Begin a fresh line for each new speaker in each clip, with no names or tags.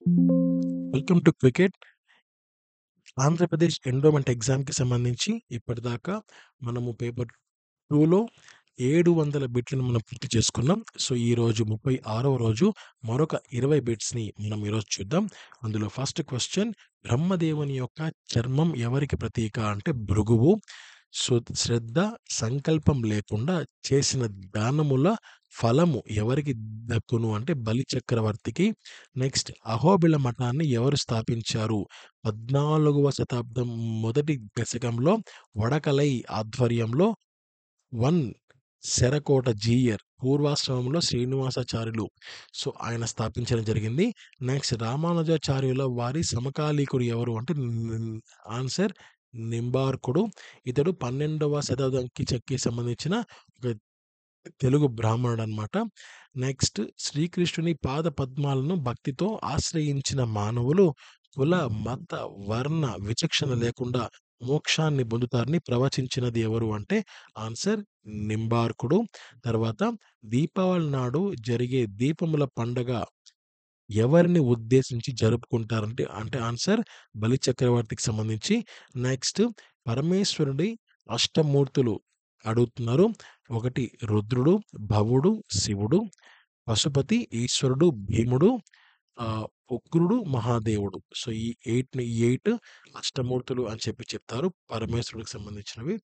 Welcome to cricket. Andhra Pradesh endowment ఎగ్జామ్‌కి సంబంధించి ఇప్పటిదాకా మనము పేపర్ 2లో 700 బిట్లను మనం పూర్తి చేసుకున్నాం. సో, ఈరోజు 36వ రోజు మరొక 20 బిట్స్‌ని మనం ఈరోజు చూద్దాం. అందులో ఫస్ట్ క్వెషన్, బ్రహ్మదేవుని యొక్క చర్మం ఎవరికి ప్రతీక అంటే భృగువు. సో, శ్రద్ధ, సంకల్పం లేకుండా చేసిన దానముల ఫలము ఎవరికి దక్కును అంటే బలి చక్రవర్తికి. నెక్స్ట్, అహోబిళ మఠాన్ని ఎవరు స్థాపించారు? 14వ శతాబ్దం మొదటి దశకంలో వడకలై ఆధ్వర్యంలో 1 శరకోట జీయర్ పూర్వాశ్రమంలో శ్రీనివాసాచార్యులు. సో, ఆయన స్థాపించడం జరిగింది. నెక్స్ట్, రామానుజాచార్యుల వారి సమకాలీకుడు ఎవరు అంటే ఆన్సర్ నింబార్కుడు. ఇతడు 12వ శతాబ్దంకి సంబంధించిన ఒక తెలుగు బ్రాహ్మణుడనమాట. నెక్స్ట్, శ్రీకృష్ణుని పాద పద్మాలను భక్తితో ఆశ్రయించిన మానవులు కుల, మత, వర్ణ విచక్షణ లేకుండా మోక్షాన్ని పొందుతారని ప్రవచించినది ఎవరు అంటే ఆన్సర్ నింబార్కుడు. తర్వాత, దీపావళి నాడు జరిగే దీపముల పండగ ఎవరిని ఉద్దేశించి జరుపుకుంటారంటే అంటే ఆన్సర్ బలి చక్రవర్తికి సంబంధించి. నెక్స్ట్, పరమేశ్వరుడి అష్టమూర్తులు అడుగుతున్నారు. 1 రుద్రుడు, భవుడు, శివుడు, పశుపతి, ఈశ్వరుడు, భీముడు, ఉగ్రుడు, మహాదేవుడు. సో, ఈ 8 అష్టమూర్తులు అని చెప్తారు పరమేశ్వరుడికి సంబంధించినవి.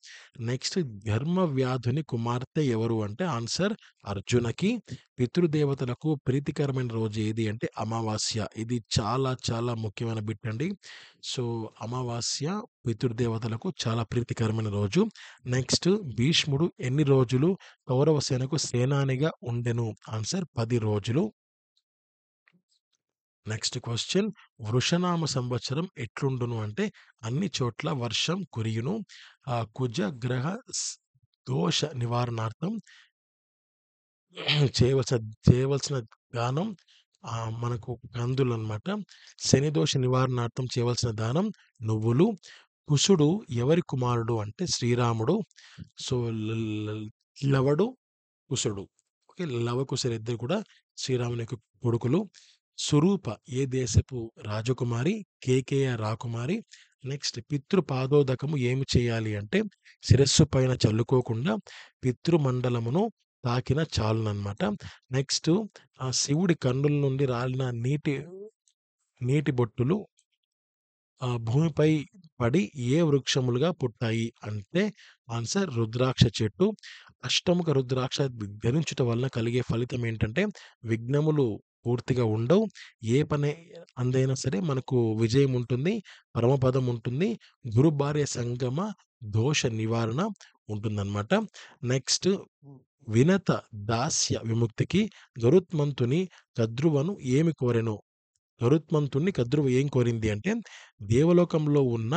నెక్స్ట్, ధర్మవ్యాధుని కుమార్తె ఎవరు అంటే ఆన్సర్ అర్జునకి. పితృదేవతలకు ప్రీతికరమైన రోజు ఏది అంటే అమావాస్య. ఇది చాలా చాలా ముఖ్యమైన బిట్ అండి. సో, అమావాస్య పితృదేవతలకు చాలా ప్రీతికరమైన రోజు. నెక్స్ట్, భీష్ముడు ఎన్ని రోజులు కౌరవ సేనకు సేనానిగా ఉండెను? ఆన్సర్ 10 రోజులు. నెక్స్ట్ క్వశ్చన్, వృషనామ సంవత్సరం ఎట్లుండును అంటే అన్ని చోట్ల వర్షం కురియును. కుజ గ్రహ దోష నివారణార్థం చేయవలసిన చేయవలసిన దానం మనకు కందులనమాట. శని దోష నివారణార్థం చేయవలసిన దానం నువ్వులు. కుశుడు ఎవరి కుమారుడు అంటే శ్రీరాముడు. సో, లవడు, కుశుడు. ఓకే. లవకుశులు ఇద్దరు కూడా శ్రీరాముని యొక్క కొడుకులు. సురూప ఏ దేశపు రాజకుమారి? కేకేయ రాకుమారి. నెక్స్ట్, పితృపాదోదకము ఏమి చేయాలి అంటే శిరస్సు పైన చల్లుకోకుండా పితృమండలమును తాకిన చాలుననమాట. నెక్స్ట్, శివుడి కన్నుల నుండి రాలిన నీటి బొట్టులు భూమిపై పడి ఏ వృక్షములుగా పుట్టాయి అంటే ఆన్సర్ రుద్రాక్ష చెట్టు. అష్టముఖ రుద్రాక్ష ధరించుట వలన కలిగే ఫలితం ఏంటంటే విఘ్నములు పూర్తిగా ఉండవు. ఏ పని అందైనా సరే మనకు విజయం ఉంటుంది, పరమపదం ఉంటుంది, గురు భార్య సంగమ దోష నివారణ ఉంటుందన్నమాట. నెక్స్ట్, వినత దాస్య విముక్తికి గరుత్మంతుని కద్రువను ఏమి కోరెను? గరుత్మంతుణ్ణి కద్రువ ఏం కోరింది అంటే దేవలోకంలో ఉన్న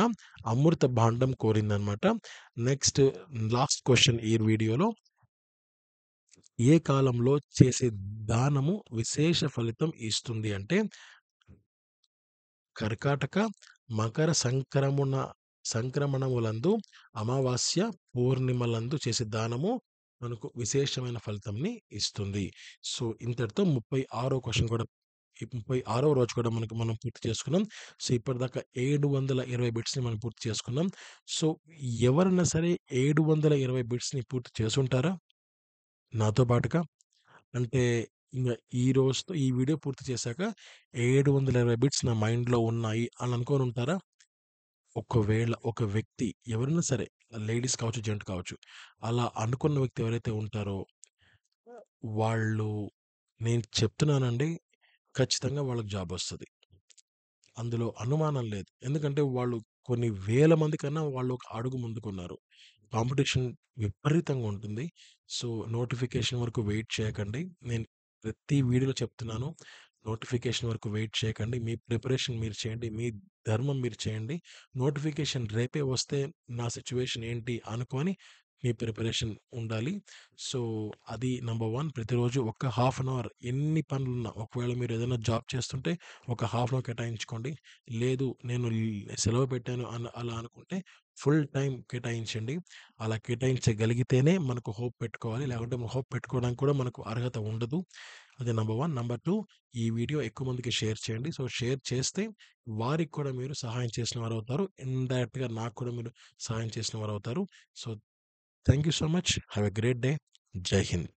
అమృత భాండం కోరిందనమాట. నెక్స్ట్, లాస్ట్ క్వశ్చన్ ఈ వీడియోలో, ఏ కాలంలో చేసే దానము విశేష ఫలితం ఇస్తుంది అంటే కర్కాటక, మకర సంక్రమణములందు, అమావాస్య, పూర్ణిమలందు చేసే దానము మనకు విశేషమైన ఫలితంని ఇస్తుంది. సో, ఇంతటితో 36వ క్వశ్చన్ కూడా 36వ రోజు కూడా మనం పూర్తి చేసుకున్నాం. సో, ఇప్పటిదాకా 720 బిట్స్‌ని మనం పూర్తి చేసుకున్నాం. సో, ఎవరైనా సరే 720 బిట్స్‌ని పూర్తి చేసుంటారా నాతో పాటుగా? అంటే ఇంగ ఈ రోజుతో ఈ వీడియో పూర్తి చేశాక 720 బిట్స్ నా మైండ్‌లో ఉన్నాయి అని అనుకోనుంటారా? ఒకవేళ ఒక వ్యక్తి ఎవరైనా సరే లేడీస్ కావచ్చు, జెంట్ కావచ్చు. అలా అనుకున్న వ్యక్తి ఎవరైతే ఉంటారో వాళ్ళు, నేను చెప్తున్నానండి, ఖచ్చితంగా వాళ్ళకి జాబొస్తది. అందులో అనుమానం లేదు. ఎందుకంటే వాళ్ళు కొన్ని వేల మంది కన్నా వాళ్ళు ఒక అడుగు ముందుకున్నారు. కాంపిటీషన్ విపరీతంగా ఉంటుంది. సో, నోటిఫికేషన్ వరకు వెయిట్ చేయకండి. నేను ప్రతి వీడియోలో చెప్తున్నాను. నోటిఫికేషన్ వరకు వెయిట్ చేయకండి. మీ ప్రిపరేషన్ మీరు చేయండి. మీ ధర్మం మీరు చేయండి. నోటిఫికేషన్ రేపే వస్తే నా సిట్యుయేషన్ ఏంటి అనుకోని మీ ప్రిపరేషన్ ఉండాలి. సో, అది నంబర్ 1. ప్రతిరోజు ఒక హాఫ్ అన్ అవర్ ఎన్ని పనులున్నా, ఒకవేళ మీరు ఏదైనా జాబ్ చేస్తుంటే ఒక హాఫ్ అన్ అవర్ కేటాయించుకోండి. లేదు నేను సెలవు పెట్టాను అలా అనుకుంటే ఫుల్ టైం కేటాయించండి. అలా కేటాయించగలిగితేనే మనకు హోప్ పెట్టుకోవాలి. లేకుంటే హోప్ పెట్టుకోవడానికి కూడా మనకు అర్హత ఉండదు. అది నంబర్ 1. నంబర్ 2, ఈ వీడియో ఎక్కువ మందికి షేర్ చేయండి. సో, షేర్ చేస్తే వారికి కూడా మీరు సహాయం చేసిన వారవుతారు. ఇండైరెక్ట్‌గా నాకు కూడా మీరు సహాయం చేసిన వారవుతారు. So, thank you so much. Have a great day. జై హింద్.